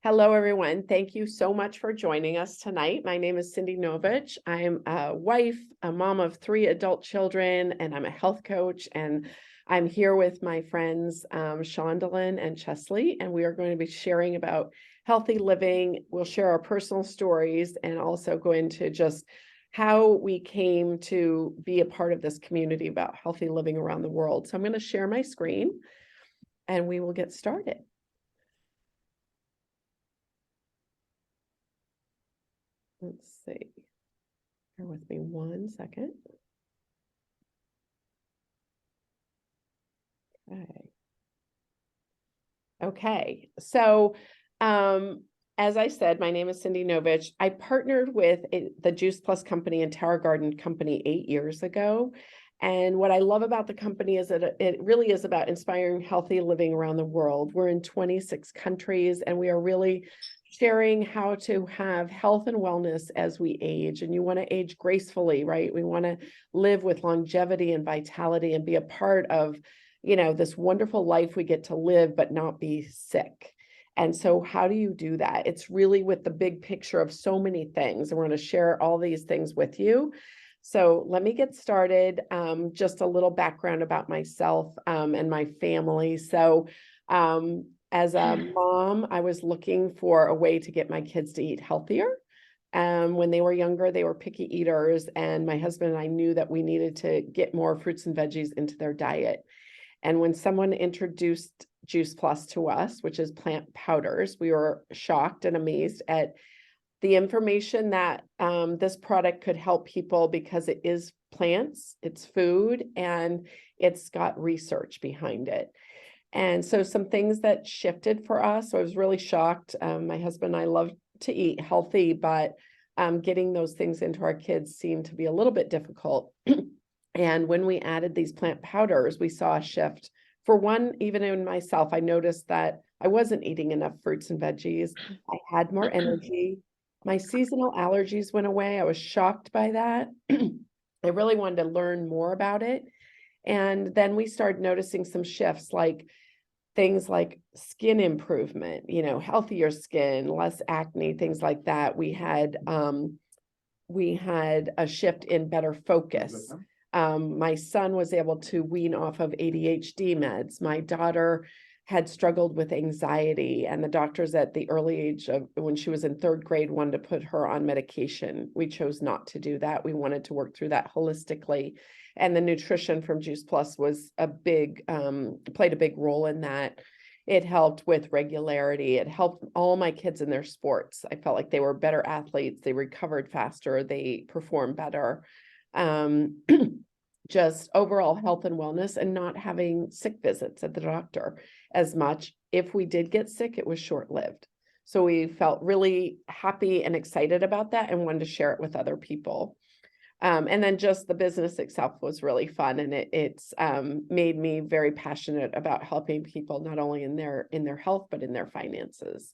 Hello, everyone. Thank you so much for joining us tonight. My name is Cindy Novich. I'm a wife, a mom of 3 adult children, and I'm a health coach. And I'm here with my friends, Shondelyn and Chesley, and we are going to be sharing about healthy living. We'll share our personal stories and also go into just how we came to be a part of this community about healthy living around the world. So I'm going to share my screen and we will get started. Let's see. Bear with me 1 second. Okay. So, as I said, my name is Cindy Novich. I partnered with the Juice Plus company and Tower Garden company 8 years ago. And what I love about the company is that it really is about inspiring healthy living around the world. We're in 26 countries, and we are really sharing how to have health and wellness as we age. And you want to age gracefully, right? We want to live with longevity and vitality and be a part of, this wonderful life we get to live, but not be sick. And so how do you do that? It's really with the big picture of so many things. And we're going to share all these things with you. So let me get started. Just a little background about myself and my family. So as a mom, I was looking for a way to get my kids to eat healthier. When they were younger, they were picky eaters, and my husband and I knew that we needed to get more fruits and veggies into their diet. And when someone introduced Juice Plus to us, which is plant powders, we were shocked and amazed at the information that this product could help people because it is plants, it's food, and it's got research behind it. And so some things that shifted for us, so I was really shocked. My husband and I love to eat healthy, but getting those things into our kids seemed to be a little bit difficult. And when we added these plant powders, we saw a shift. For one, even in myself, I noticed that I wasn't eating enough fruits and veggies. I had more energy. My seasonal allergies went away. I was shocked by that. I really wanted to learn more about it. And then we started noticing some shifts, like things like skin improvement, healthier skin, less acne, things like that. We had a shift in better focus. My son was able to wean off of ADHD meds. My daughter had struggled with anxiety, and the doctors at the early age of when she was in 3rd grade wanted to put her on medication. We chose not to do that. We wanted to work through that holistically. And the nutrition from Juice Plus was played a big role in that. It helped with regularity. It helped all my kids in their sports. I felt like they were better athletes. They recovered faster. They performed better. Just overall health and wellness, and not having sick visits at the doctor as much. If we did get sick, it was short-lived. So we felt really happy and excited about that and wanted to share it with other people. And then just the business itself was really fun, and it's made me very passionate about helping people not only in their health, but in their finances.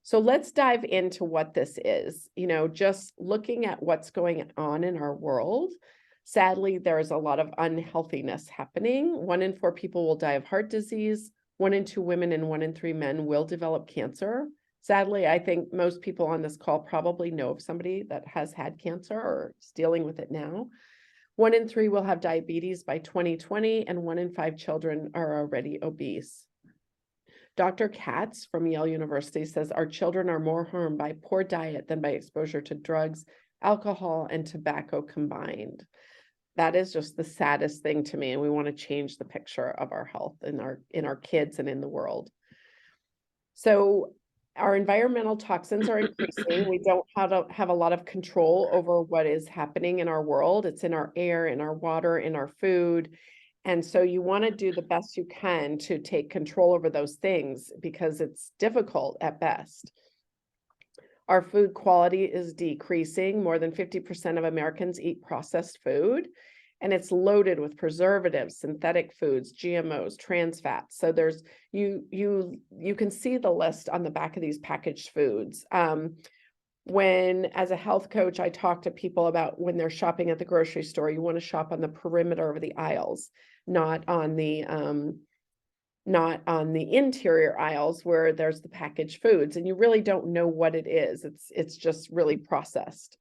So let's dive into what this is. Just looking at what's going on in our world. Sadly, there's a lot of unhealthiness happening. 1 in 4 people will die of heart disease. 1 in 2 women and 1 in 3 men will develop cancer. Sadly, I think most people on this call probably know of somebody that has had cancer or is dealing with it now. 1 in 3 will have diabetes by 2020, and 1 in 5 children are already obese. Dr. Katz from Yale University says our children are more harmed by poor diet than by exposure to drugs, alcohol, and tobacco combined. That is just the saddest thing to me, and we want to change the picture of our health in our kids and in the world. So our environmental toxins are increasing. We don't have a lot of control over what is happening in our world. It's in our air, in our water, in our food. And so you want to do the best you can to take control over those things, because it's difficult at best. Our food quality is decreasing. More than 50% of Americans eat processed food, and it's loaded with preservatives, synthetic foods, GMOs, trans fats. So there's you can see the list on the back of these packaged foods. When, as a health coach, I talk to people about when they're shopping at the grocery store, you want to shop on the perimeter of the aisles, not on the not on the interior aisles where there's the packaged foods and you really don't know what it is. It's just really processed.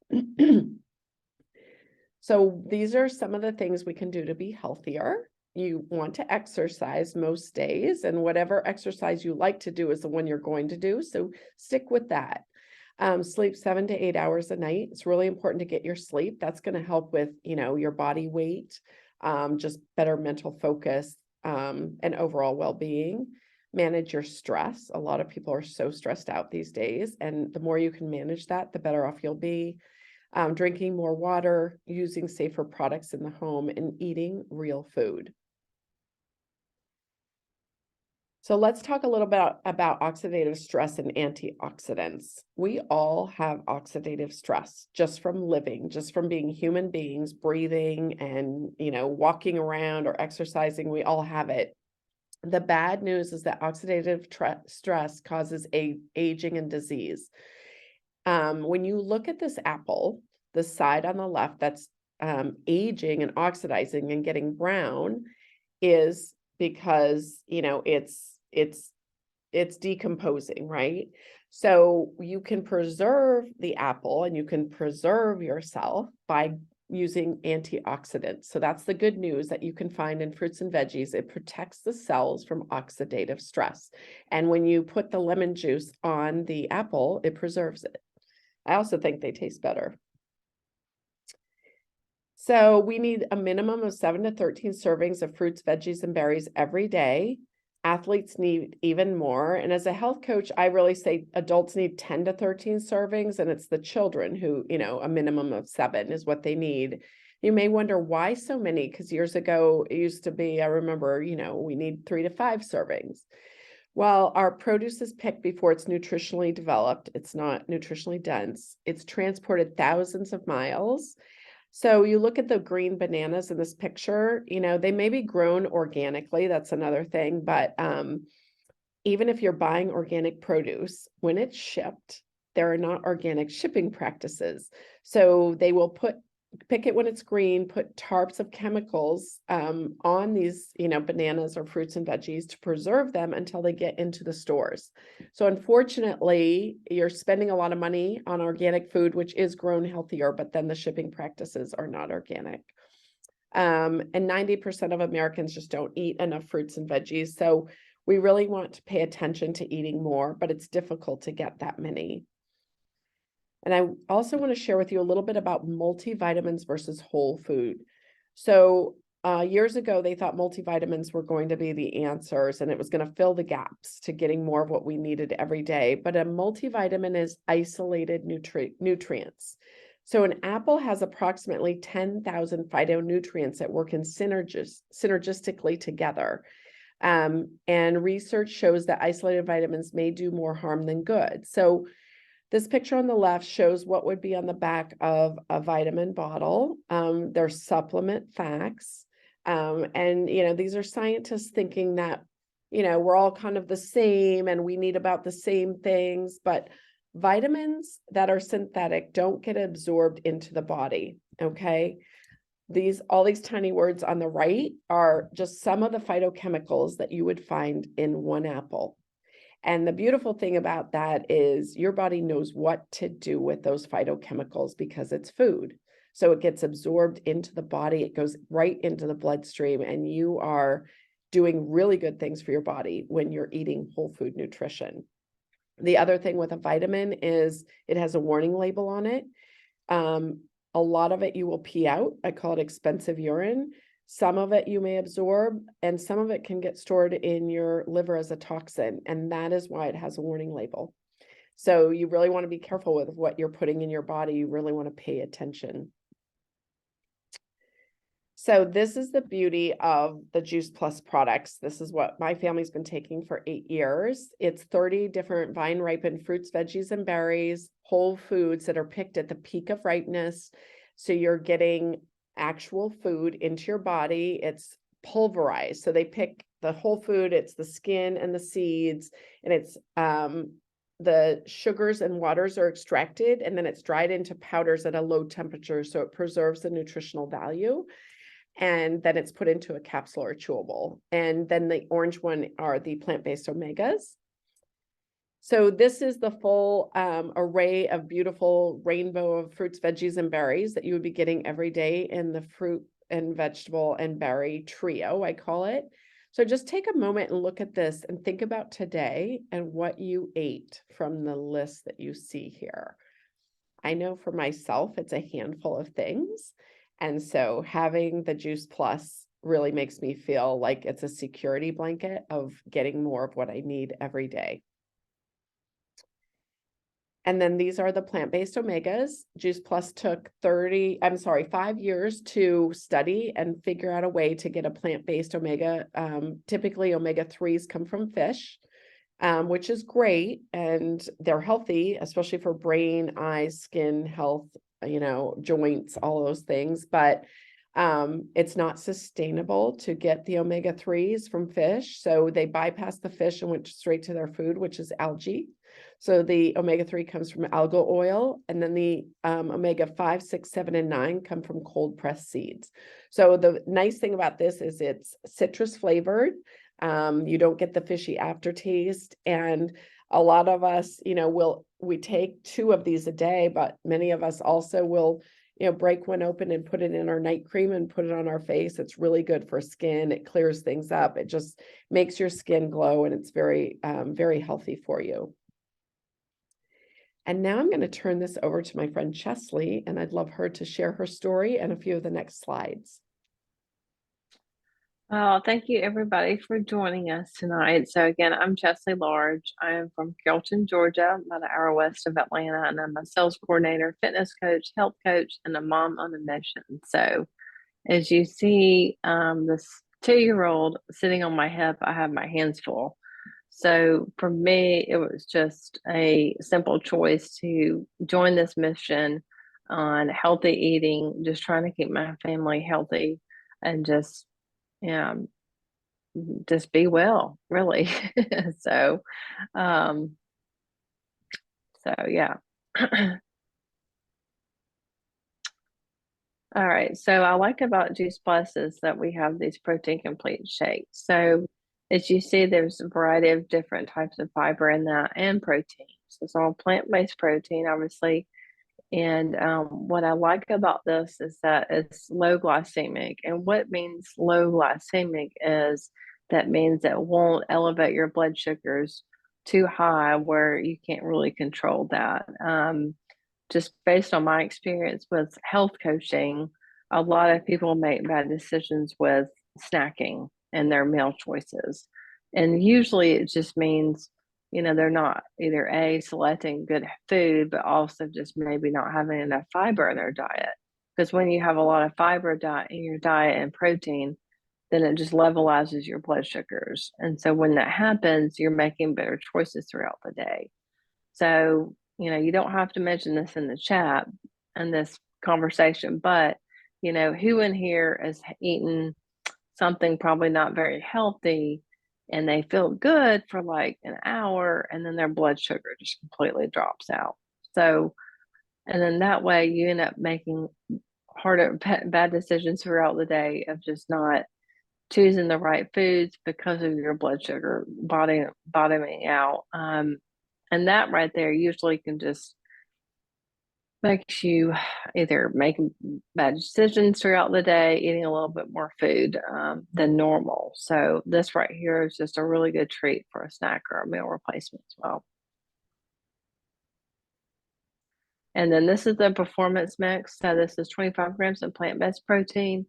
So these are some of the things we can do to be healthier. You want to exercise most days, and whatever exercise you like to do is the one you're going to do. So stick with that. Sleep 7 to 8 hours a night. It's really important to get your sleep. That's going to help with, your body weight, just better mental focus, and overall well-being. Manage your stress. A lot of people are so stressed out these days, and the more you can manage that, the better off you'll be. Drinking more water, using safer products in the home, and eating real food. So let's talk a little bit about oxidative stress and antioxidants. We all have oxidative stress just from living, just from being human beings, breathing and, walking around or exercising. We all have it. The bad news is that oxidative stress causes aging and disease. When you look at this apple, the side on the left that's aging and oxidizing and getting brown is because, it's decomposing, right? So you can preserve the apple and you can preserve yourself by using antioxidants. So that's the good news that you can find in fruits and veggies. It protects the cells from oxidative stress. And when you put the lemon juice on the apple, it preserves it. I also think they taste better. So we need a minimum of 7 to 13 servings of fruits, veggies, and berries every day. Athletes need even more. And as a health coach, I really say adults need 10 to 13 servings, and it's the children who, a minimum of 7 is what they need. You may wonder why so many, because years ago it used to be, I remember, we need 3 to 5 servings. Well, our produce is picked before it's nutritionally developed. It's not nutritionally dense. It's transported thousands of miles. So you look at the green bananas in this picture, they may be grown organically. That's another thing. But even if you're buying organic produce, when it's shipped, there are not organic shipping practices. So they will pick it when it's green, put tarps of chemicals on these, bananas or fruits and veggies to preserve them until they get into the stores. So unfortunately, you're spending a lot of money on organic food, which is grown healthier, but then the shipping practices are not organic. And 90% of Americans just don't eat enough fruits and veggies. So we really want to pay attention to eating more, but it's difficult to get that many. And I also want to share with you a little bit about multivitamins versus whole food. So years ago, they thought multivitamins were going to be the answers and it was going to fill the gaps to getting more of what we needed every day. But a multivitamin is isolated nutrients. So an apple has approximately 10,000 phytonutrients that work in synergistically together. And research shows that isolated vitamins may do more harm than good. So this picture on the left shows what would be on the back of a vitamin bottle. There's supplement facts. And, these are scientists thinking that, we're all kind of the same and we need about the same things, but vitamins that are synthetic don't get absorbed into the body, okay? All these tiny words on the right are just some of the phytochemicals that you would find in one apple. And the beautiful thing about that is your body knows what to do with those phytochemicals because it's food. So it gets absorbed into the body, it goes right into the bloodstream, and you are doing really good things for your body when you're eating whole food nutrition. The other thing with a vitamin is it has a warning label on it. A lot of it you will pee out. I call it expensive urine. Some of it you may absorb, and some of it can get stored in your liver as a toxin, and that is why it has a warning label. So you really want to be careful with what you're putting in your body. You really want to pay attention. So this is the beauty of the Juice Plus products. This is what my family's been taking for 8 years. It's 30 different vine-ripened fruits, veggies, and berries, whole foods that are picked at the peak of ripeness. So you're getting actual food into your body. It's pulverized. So they pick the whole food, it's the skin and the seeds, and it's the sugars and waters are extracted, and then it's dried into powders at a low temperature. So it preserves the nutritional value. and then it's put into a capsule or chewable. And then the orange one are the plant-based omegas. So this is the full array of beautiful rainbow of fruits, veggies, and berries that you would be getting every day in the fruit and vegetable and berry trio, I call it. So just take a moment and look at this and think about today and what you ate from the list that you see here. I know for myself, it's a handful of things. And so having the Juice Plus really makes me feel like it's a security blanket of getting more of what I need every day. And then these are the plant-based omegas. Juice Plus took 5 years to study and figure out a way to get a plant-based omega. Typically omega-3s come from fish, which is great. And they're healthy, especially for brain, eyes, skin health, joints, all those things. But it's not sustainable to get the omega-3s from fish. So they bypassed the fish and went straight to their food, which is algae. So the omega-3 comes from algal oil, and then the omega-5, 6, 7, and 9 come from cold pressed seeds. So the nice thing about this is it's citrus flavored. You don't get the fishy aftertaste. And a lot of us, we take 2 of these a day, but many of us also will, break one open and put it in our night cream and put it on our face. It's really good for skin. It clears things up. It just makes your skin glow, and it's very, very healthy for you. And now I'm going to turn this over to my friend Chesley, and I'd love her to share her story and a few of the next slides. Well, thank you everybody for joining us tonight. So again, I'm Chesley Large. I am from Carrollton, Georgia, about an hour west of Atlanta, and I'm a sales coordinator, fitness coach, health coach, and a mom on a mission. So as you see, this 2-year-old sitting on my hip, I have my hands full. So for me, it was just a simple choice to join this mission on healthy eating, just trying to keep my family healthy and just be well, really. So, yeah. All right. So I like about Juice Plus is that we have these protein complete shakes. So as you see, there's a variety of different types of fiber in that and protein. So it's all plant-based protein, obviously. And what I like about this is that it's low glycemic. And what means low glycemic is that means it won't elevate your blood sugars too high where you can't really control that. Just based on my experience with health coaching, a lot of people make bad decisions with snacking and their meal choices. And usually it just means, they're not either A, selecting good food, but also just maybe not having enough fiber in their diet. Because when you have a lot of fiber in your diet and protein, then it just levelizes your blood sugars. And so when that happens, you're making better choices throughout the day. So, you don't have to mention this in the chat and this conversation, but, who in here is eating something probably not very healthy and they feel good for like an hour and then their blood sugar just completely drops out. So, and then that way you end up making bad decisions throughout the day of just not choosing the right foods because of your blood sugar bottoming out. And that right there usually can just makes you either making bad decisions throughout the day, eating a little bit more food than normal. So this right here is just a really good treat for a snack or a meal replacement as well. And then this is the performance mix. So this is 25 grams of plant-based protein.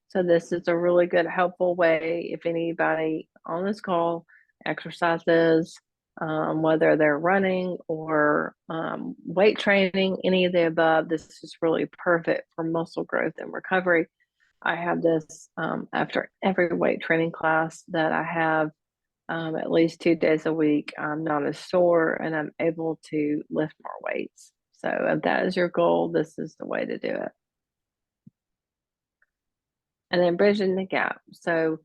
So this is a really good, helpful way if anybody on this call exercises, whether they're running or weight training, any of the above. This is really perfect for muscle growth and recovery. I have this after every weight training class that I have at least 2 days a week. I'm not as sore and I'm able to lift more weights. So if that is your goal, this is the way to do it. And then bridging the gap. So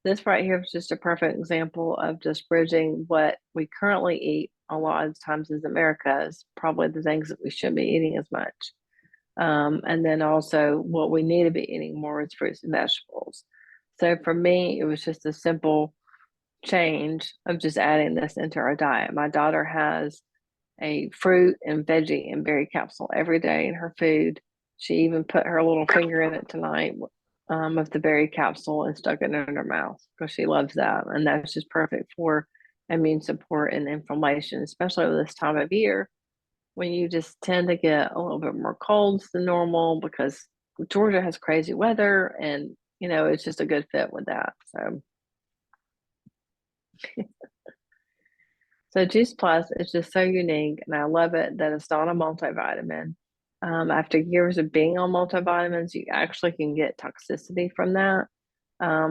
this right here is just a perfect example of just bridging what we currently eat a lot of times in America is probably the things that we shouldn't be eating as much. And then also what we need to be eating more is fruits and vegetables. So for me, it was just a simple change of just adding this into our diet. My daughter has a fruit and veggie and berry capsule every day in her food. She even put her little finger in it tonight of the berry capsule and stuck it in her mouth because she loves that. And that's just perfect for immune support and inflammation, especially this time of year when you just tend to get a little bit more colds than normal because Georgia has crazy weather and it's just a good fit with that. So Juice Plus is just so unique, and I love it that it's not a multivitamin. After years of being on multivitamins, you actually can get toxicity from that.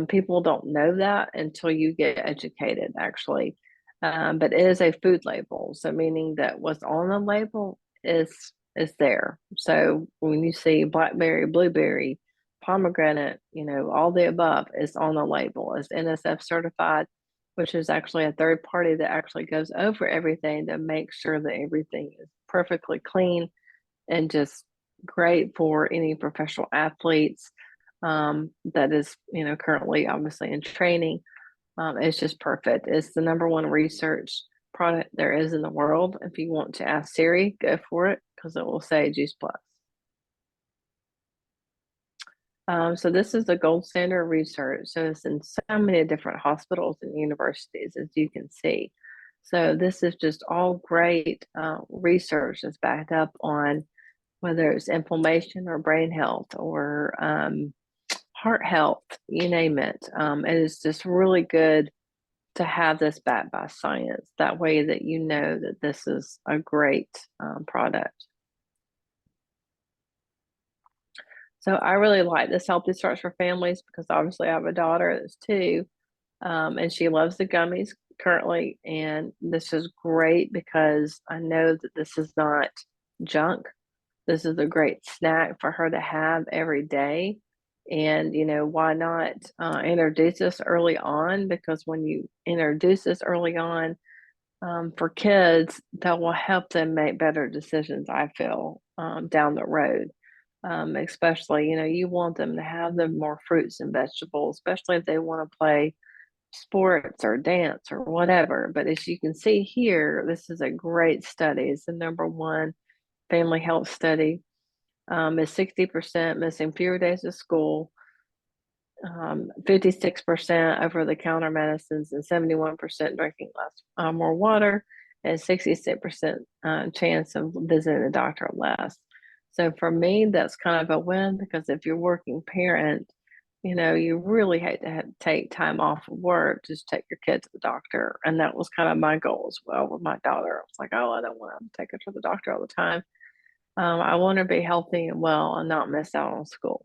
People don't know that until you get educated, actually. But it is a food label, so meaning that what's on the label is there. So when you see blackberry, blueberry, pomegranate, all the above is on the label. It's NSF certified, which is actually a third party that actually goes over everything to make sure that everything is perfectly clean and just great for any professional athletes that is, currently obviously in training. It's just perfect. It's the number one research product there is in the world. If you want to ask Siri, go for it because it will say Juice Plus. So this is the gold standard research. So it's in so many different hospitals and universities, as you can see. So this is just all great research that's backed up on whether it's inflammation or brain health or heart health, you name it. It is just really good to have this backed by science. That way that you know that this is a great product. So I really like this Healthy Starts for Families because obviously I have a daughter that's 2, and she loves the gummies currently. And this is great because I know that this is not junk. This is a great snack for her to have every day. And, why not introduce this early on? Because when you introduce this early on for kids, that will help them make better decisions, I feel, down the road. Especially, you want them to have the more fruits and vegetables, especially if they want to play sports or dance or whatever. But as you can see here, this is a great study. It's the number one family health study. Is 60% missing fewer days of school, 56% over-the-counter medicines, and 71% drinking less, more water, and 66% chance of visiting the doctor less. So for me, that's kind of a win because if you're a working parent, you really hate to have to take time off of work, just take your kid to the doctor. And that was kind of my goal as well with my daughter. I was like, oh, I don't want to take her to the doctor all the time. I want her to be healthy and well and not miss out on school.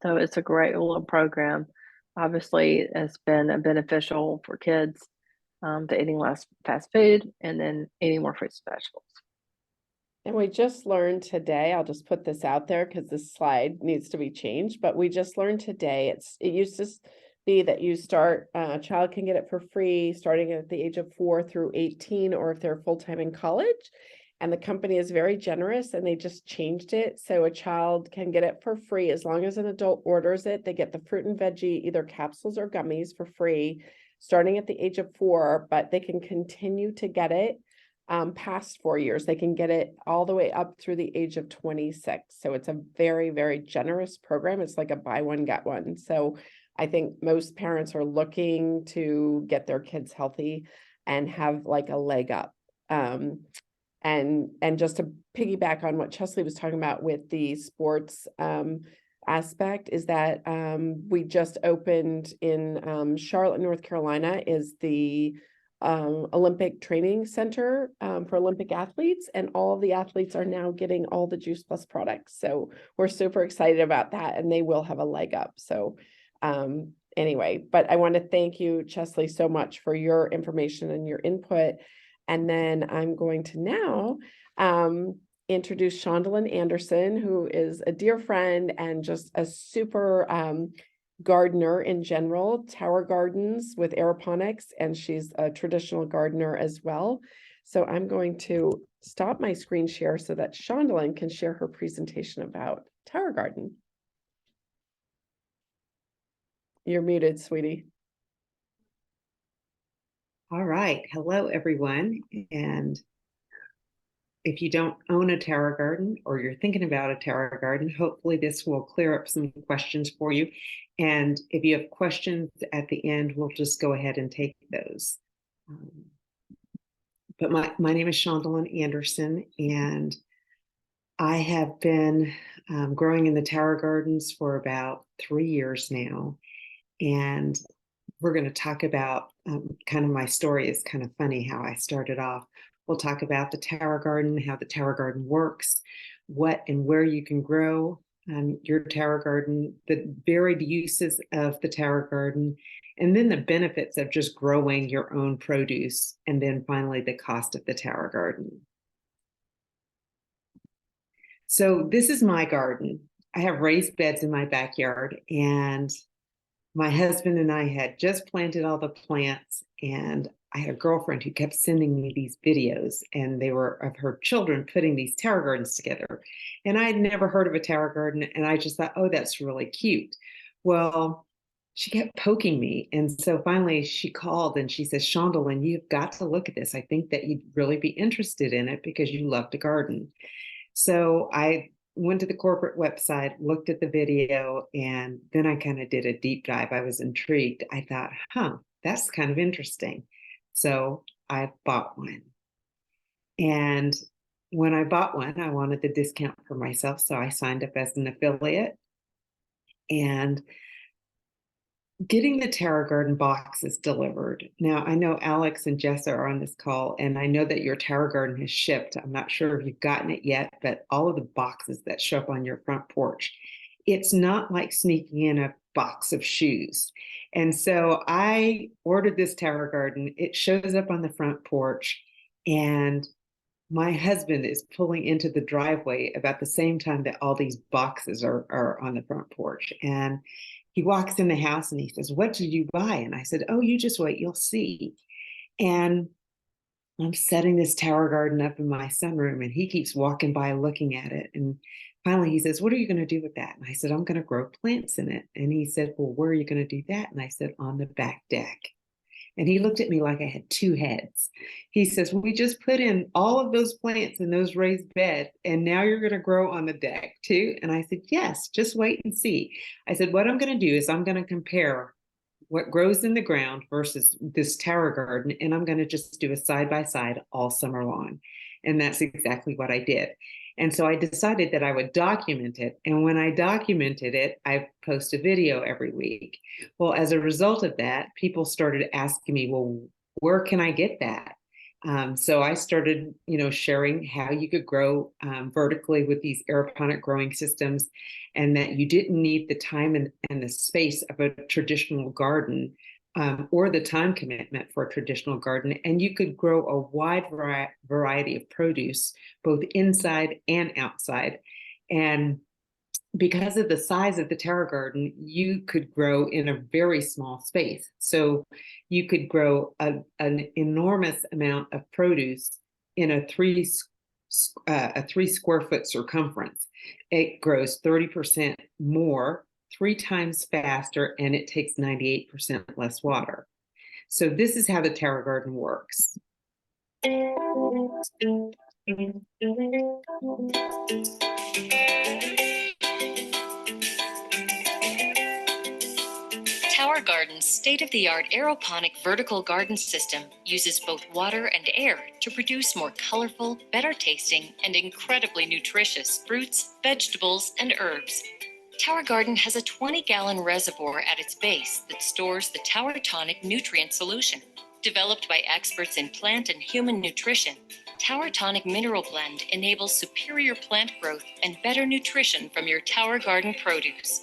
So it's a great little program. Obviously, it's been beneficial for kids to eating less fast food and then eating more fruits and vegetables. And we just learned today, I'll just put this out there because this slide needs to be changed, but we just learned today, it used to be that you start, a child can get it for free starting at the age of 4 through 18, or if they're full-time in college. And the company is very generous and they just changed it. So a child can get it for free as long as an adult orders it. They get the fruit and veggie, either capsules or gummies for free, starting at the age of 4, but they can continue to get it past 4 years. They can get it all the way up through the age of 26. So it's a very, very generous program. It's like a buy one, get one. So I think most parents are looking to get their kids healthy and have like a leg up. And just to piggyback on what Chesley was talking about with the sports aspect is that we just opened in Charlotte, North Carolina, is the Olympic training center for Olympic athletes, and all of the athletes are now getting all the Juice Plus products. So we're super excited about that, and they will have a leg up. So anyway, but I want to thank you, Chesley, so much for your information and your input. And then I'm going to now introduce Shondalyn Anderson, who is a dear friend and just a super gardener in general, Tower Gardens with aeroponics, and she's a traditional gardener as well. So I'm going to stop my screen share so that Shondaland can share her presentation about Tower Garden. You're muted, sweetie. All right. Hello, everyone. And if you don't own a tower garden or you're thinking about a tower garden, hopefully this will clear up some questions for you. And if you have questions at the end, we'll just go ahead and take those. But my name is Shondaland Anderson, and I have been growing in the tower gardens for about 3 years now. And we're going to talk about kind of my story. Is kind of funny how I started off. We'll talk about the tower garden, how the tower garden works, what and where you can grow your tower garden, the varied uses of the tower garden, and then the benefits of just growing your own produce, and then finally the cost of the tower garden. So this is my garden. I have raised beds in my backyard, and my husband and I had just planted all the plants, and I had a girlfriend who kept sending me these videos, and they were of her children putting these tower gardens together. And I had never heard of a tower garden, and I just thought, oh, that's really cute. Well, she kept poking me. And so finally she called and she says, Shondaland, you've got to look at this. I think that you'd really be interested in it because you love to garden. So I went to the corporate website, looked at the video, and then I kind of did a deep dive. I was intrigued. I thought, that's kind of interesting. So I bought one. And when I bought one, I wanted the discount for myself. So I signed up as an affiliate. And getting the Tower Garden boxes delivered. Now, I know Alex and Jessa are on this call, and I know that your Tower Garden has shipped. I'm not sure if you've gotten it yet, but all of the boxes that show up on your front porch, it's not like sneaking in a box of shoes. And so I ordered this Tower Garden. It shows up on the front porch, and my husband is pulling into the driveway about the same time that all these boxes are on the front porch. And he walks in the house and he says, what did you buy? And I said, oh, you just wait, you'll see. And I'm setting this tower garden up in my sunroom, and he keeps walking by looking at it. And finally he says, what are you going to do with that? And I said, I'm going to grow plants in it. And he said, well, where are you going to do that? And I said, on the back deck. And he looked at me like I had two heads. He says, we just put in all of those plants in those raised beds, and now you're going to grow on the deck too? And I said, yes, just wait and see. I said, what I'm going to do is I'm going to compare what grows in the ground versus this tower garden, and I'm going to just do a side-by-side all summer long. And that's exactly what I did. And so I decided that I would document it. And when I documented it, I post a video every week. Well, as a result of that, people started asking me, well, where can I get that? So I started, sharing how you could grow vertically with these aeroponic growing systems, and that you didn't need the time and the space of a traditional garden, or the time commitment for a traditional garden, and you could grow a wide variety of produce, both inside and outside. And because of the size of the tower garden, you could grow in a very small space. So you could grow an enormous amount of produce in a 3 square foot circumference. It grows 30% more, 3 times faster, and it takes 98% less water. So this is how the tower garden works. Tower Garden's state-of-the-art aeroponic vertical garden system uses both water and air to produce more colorful, better tasting, and incredibly nutritious fruits, vegetables, and herbs. Tower Garden has a 20-gallon reservoir at its base that stores the Tower Tonic nutrient solution. Developed by experts in plant and human nutrition, Tower Tonic Mineral Blend enables superior plant growth and better nutrition from your Tower Garden produce.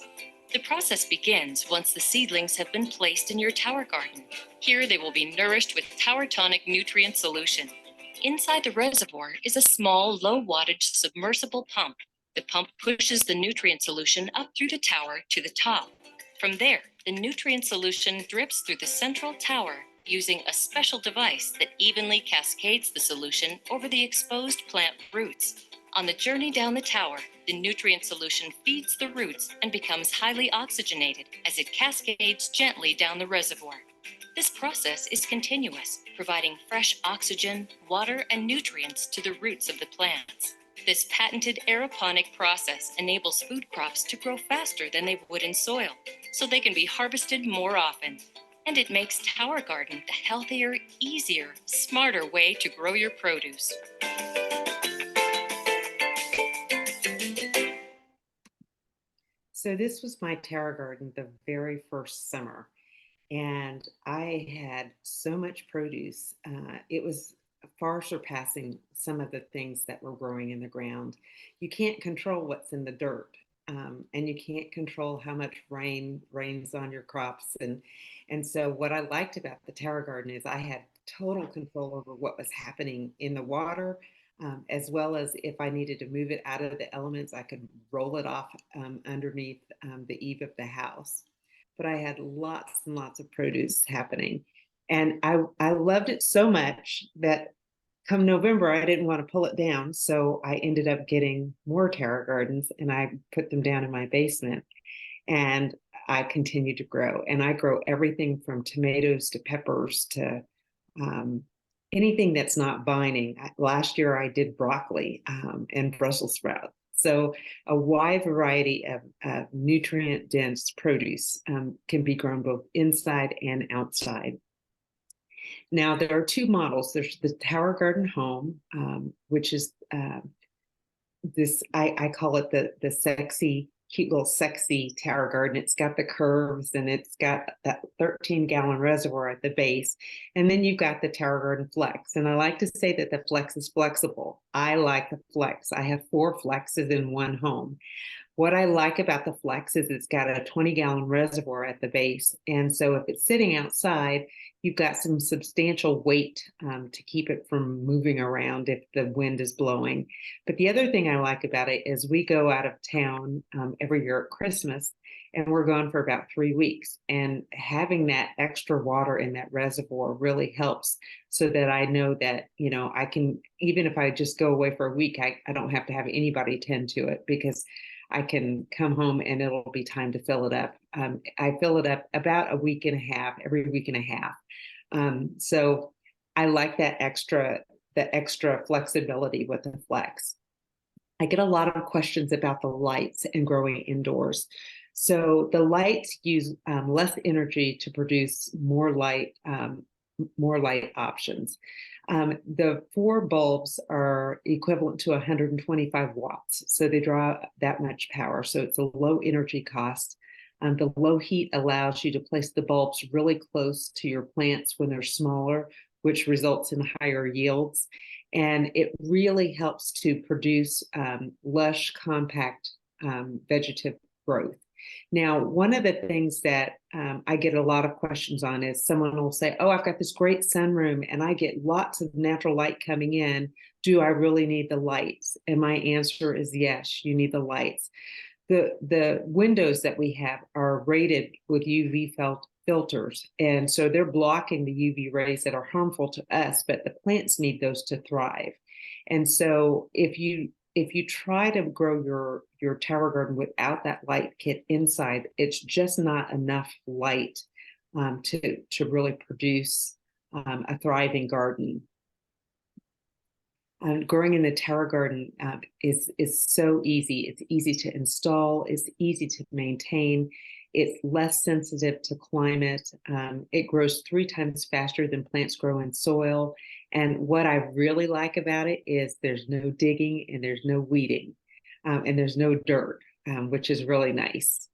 The process begins once the seedlings have been placed in your tower garden. Here they will be nourished with Tower Tonic nutrient solution. Inside the reservoir is a small, low-wattage submersible pump. The pump pushes the nutrient solution up through the tower to the top. From there, the nutrient solution drips through the central tower, using a special device that evenly cascades the solution over the exposed plant roots. On the journey down the tower, the nutrient solution feeds the roots and becomes highly oxygenated as it cascades gently down the reservoir. This process is continuous, providing fresh oxygen, water, and nutrients to the roots of the plants. This patented aeroponic process enables food crops to grow faster than they would in soil, so they can be harvested more often. And it makes Tower Garden the healthier, easier, smarter way to grow your produce. So this was my tower garden the very first summer, and I had so much produce. It was far surpassing some of the things that were growing in the ground. You can't control what's in the dirt, and you can't control how much rain rains on your crops. And so what I liked about the tower garden is I had total control over what was happening in the water, as well as if I needed to move it out of the elements, I could roll it off underneath the eave of the house. But I had lots and lots of produce happening. And I loved it so much that come November, I didn't want to pull it down. So I ended up getting more tower gardens and I put them down in my basement. And I continued to grow. And I grow everything from tomatoes to peppers to anything that's not vining. Last year I did broccoli and Brussels sprouts. So a wide variety of nutrient-dense produce can be grown both inside and outside. Now there are two models. There's the Tower Garden Home, which is this, I call it the sexy, cute little sexy tower garden. It's got the curves and it's got that 13-gallon reservoir at the base. And then you've got the Tower Garden Flex. And I like to say that the Flex is flexible. I like the Flex. I have 4 Flexes in one home. What I like about the Flex is it's got a 20-gallon reservoir at the base. And so if it's sitting outside, you've got some substantial weight to keep it from moving around if the wind is blowing. But the other thing I like about it is we go out of town every year at Christmas, and we're gone for about 3 weeks. And having that extra water in that reservoir really helps so that I know that, you know, I can, even if I just go away for a week, I don't have to have anybody tend to it because I can come home and it'll be time to fill it up. I fill it up about a week and a half, every week and a half. So I like that extra flexibility with the Flex. I get a lot of questions about the lights and growing indoors. So the lights use less energy to produce more light options. The 4 bulbs are equivalent to 125 watts, so they draw that much power. So it's a low energy cost. The low heat allows you to place the bulbs really close to your plants when they're smaller, which results in higher yields. And it really helps to produce lush, compact vegetative growth. Now, one of the things that I get a lot of questions on is someone will say, oh, I've got this great sunroom and I get lots of natural light coming in. Do I really need the lights? And my answer is yes, you need the lights. The windows that we have are rated with UV filters. And so they're blocking the UV rays that are harmful to us, but the plants need those to thrive. And so if you try to grow your tower garden without that light kit inside, it's just not enough light to really produce a thriving garden. Growing in the tower garden is so easy. It's easy to install. It's easy to maintain. It's less sensitive to climate. It grows 3 times faster than plants grow in soil. And what I really like about it is there's no digging and there's no weeding and there's no dirt, which is really nice.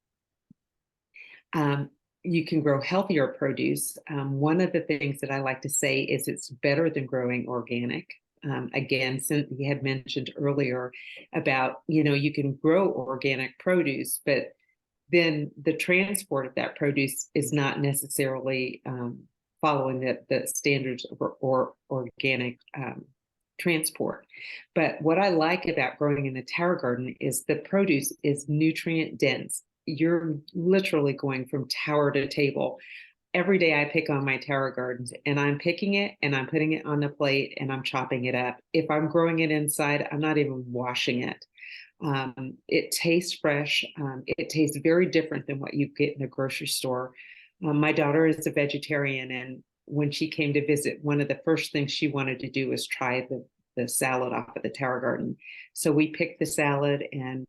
You can grow healthier produce. One of the things that I like to say is it's better than growing organic. Again, Cynthia had mentioned earlier about, you know, you can grow organic produce, but then the transport of that produce is not necessarily following the standards or organic transport. But what I like about growing in the tower garden is the produce is nutrient dense. You're literally going from tower to table. every day I pick on my Terra Gardens, and I'm picking it and I'm putting it on the plate and I'm chopping it up. If I'm growing it inside, I'm not even washing it. It tastes fresh. It tastes very different than what you get in the grocery store. My daughter is a vegetarian, and when she came to visit, one of the first things she wanted to do was try the salad off of the Terra Garden. So we picked the salad and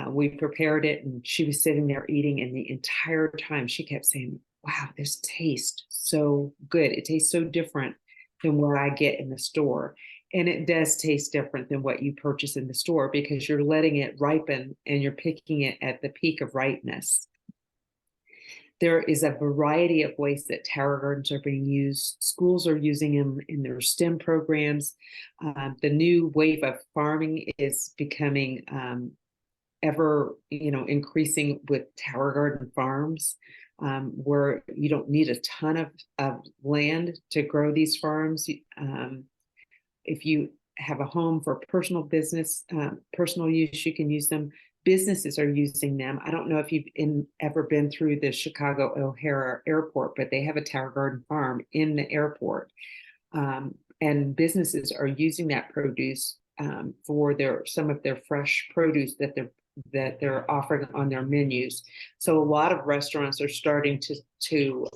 we prepared it, and she was sitting there eating, and the entire time she kept saying, wow, this tastes so good. It tastes so different than what I get in the store. And it does taste different than what you purchase in the store because you're letting it ripen and you're picking it at the peak of ripeness. There is a variety of ways that Terra Gardens are being used. Schools are using them in their STEM programs. The new wave of farming is becoming ever, increasing with Terra Garden farms, where you don't need a ton of land to grow these farms. If you have a home for personal business, personal use, you can use them. Businesses are using them. I don't know if you've ever been through the Chicago O'Hare Airport, but they have a Terra Garden farm in the airport. And businesses are using that produce for some of their fresh produce that they're offering on their menus. So a lot of restaurants are starting to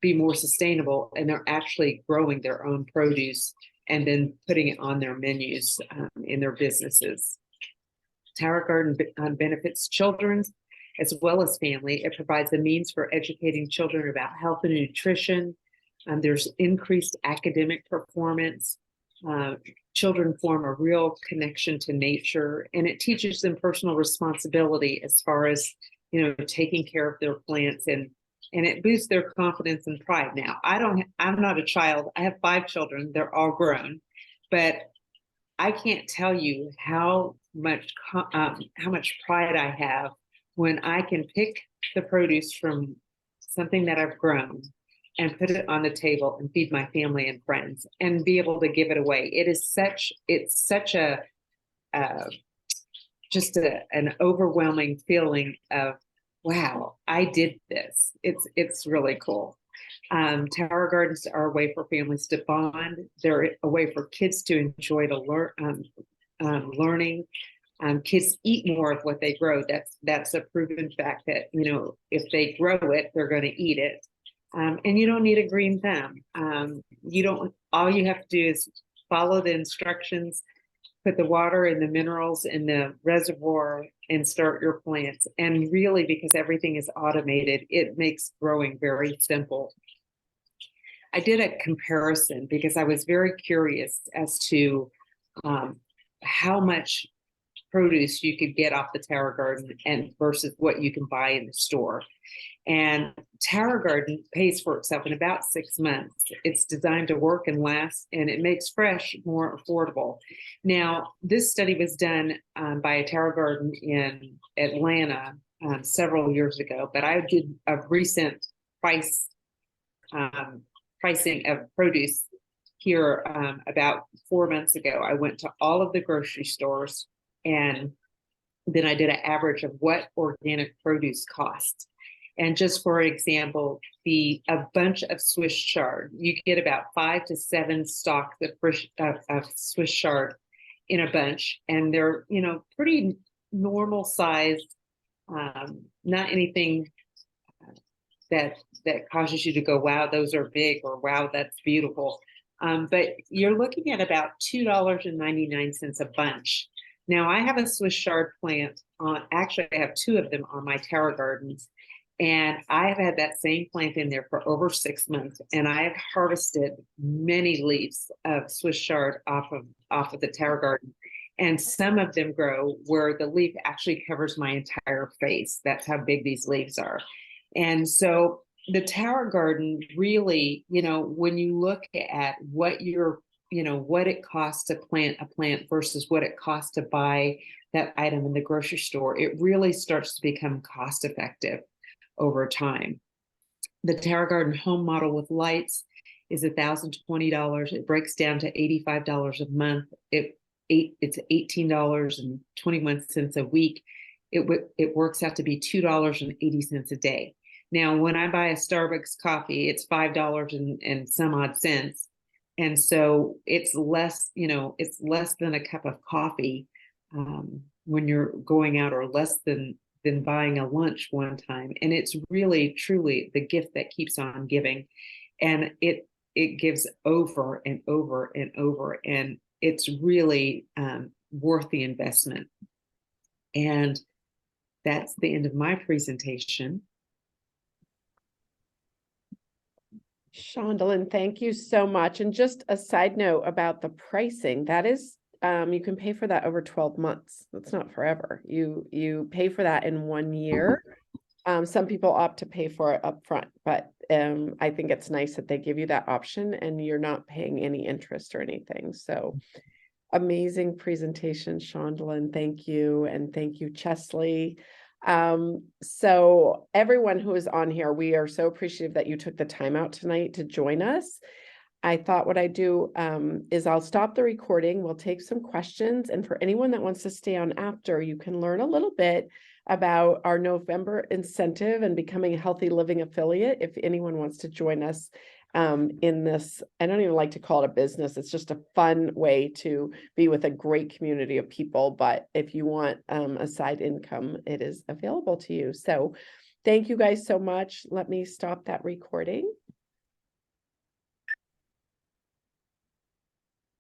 be more sustainable, and they're actually growing their own produce and then putting it on their menus in their businesses. Terra Garden benefits children as well as family. It provides a means for educating children about health and nutrition. There's increased academic performance. Children form a real connection to nature, and it teaches them personal responsibility as far as, taking care of their plants, and it boosts their confidence and pride. Now, I'm not a child. I have 5 children. They're all grown, but I can't tell you how much pride I have when I can pick the produce from something that I've grown and put it on the table and feed my family and friends and be able to give it away. It's such an overwhelming feeling of, wow, I did this. It's really cool. Terra Gardens are a way for families to bond. They're a way for kids to enjoy learning. Kids eat more of what they grow. That's a proven fact that, if they grow it, they're going to eat it. And you don't need a green thumb. All you have to do is follow the instructions, put the water and the minerals in the reservoir and start your plants. And really, because everything is automated, it makes growing very simple. I did a comparison because I was very curious as to how much produce you could get off the Terra Garden and versus what you can buy in the store. And Terra Garden pays for itself in about 6 months. It's designed to work and last, and it makes fresh more affordable. Now, this study was done by a Terra Garden in Atlanta several years ago, but I did a recent pricing of produce here about 4 months ago. I went to all of the grocery stores, and then I did an average of what organic produce costs. And just for example, a bunch of Swiss chard, you get about 5 to 7 stalks of Swiss chard in a bunch, and they're pretty normal sized, not anything that causes you to go, wow, those are big, or wow, that's beautiful. But you're looking at about $2.99 a bunch. Now, I have a Swiss chard plant actually I have 2 of them on my Terra Gardens. And I have had that same plant in there for over 6 months, and I have harvested many leaves of Swiss chard off of the Terra Garden. And some of them grow where the leaf actually covers my entire face. That's how big these leaves are. And so the Terra Garden really, when you look at what what it costs to plant a plant versus what it costs to buy that item in the grocery store, it really starts to become cost effective over time. The Terra Garden home model with lights is $1,020. It breaks down to $85 a month. It's $18.21 a week. It works out to be $2.80 a day. Now, when I buy a Starbucks coffee, it's $5 and some odd cents. And so it's less, it's less than a cup of coffee when you're going out, or less than buying a lunch one time. And it's really, truly the gift that keeps on giving. And it gives over and over and over. And it's really worth the investment. And that's the end of my presentation. Shondelyn, thank you so much. And just a side note about the pricing, that is, you can pay for that over 12 months. That's not forever. You pay for that in 1 year. Some people opt to pay for it upfront, but I think it's nice that they give you that option and you're not paying any interest or anything. So amazing presentation, Shondelyn. Thank you. And thank you, Chesley. So everyone who is on here, we are so appreciative that you took the time out tonight to join us. I thought what I'd do is I'll stop the recording. We'll take some questions. And for anyone that wants to stay on after, you can learn a little bit about our November incentive and becoming a Healthy Living affiliate. If anyone wants to join us in this, I don't even like to call it a business. It's just a fun way to be with a great community of people. But if you want a side income, it is available to you. So thank you guys so much. Let me stop that recording.